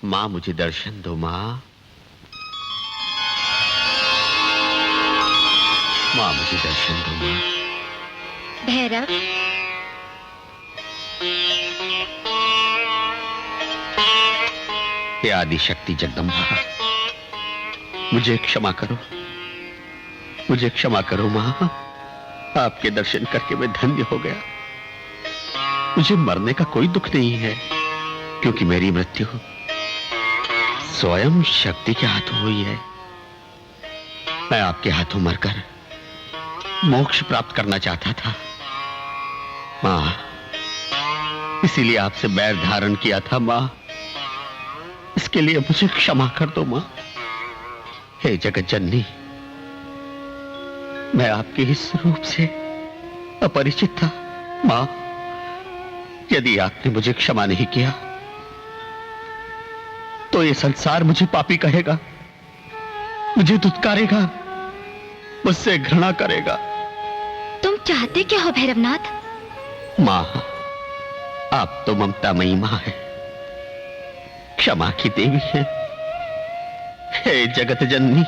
माँ मुझे दर्शन दो माँ। माँ मुझे दर्शन दो माँ। भैरव, हे आदि शक्ति जगदम्बा, मुझे क्षमा करो, मुझे क्षमा करो माँ। आपके दर्शन करके मैं धन्य हो गया। मुझे मरने का कोई दुख नहीं है, क्योंकि मेरी मृत्यु स्वयं शक्ति के हाथों हुई है। मैं आपके हाथों मरकर मोक्ष प्राप्त करना चाहता था माँ, इसीलिए आपसे बैर धारण किया था माँ। इसके लिए मुझे क्षमा कर दो माँ। हे जगत जननी, मैं आपके इस रूप से अपरिचित था माँ। यदि आपने मुझे क्षमा नहीं किया तो ये संसार मुझे पापी कहेगा, मुझे धुतकारेगा, मुझसे घृणा करेगा। तुम चाहते क्या हो भैरवनाथ? माँ, आप तो ममतामयी माँ है, क्षमा की देवी है। हे जगत जननी,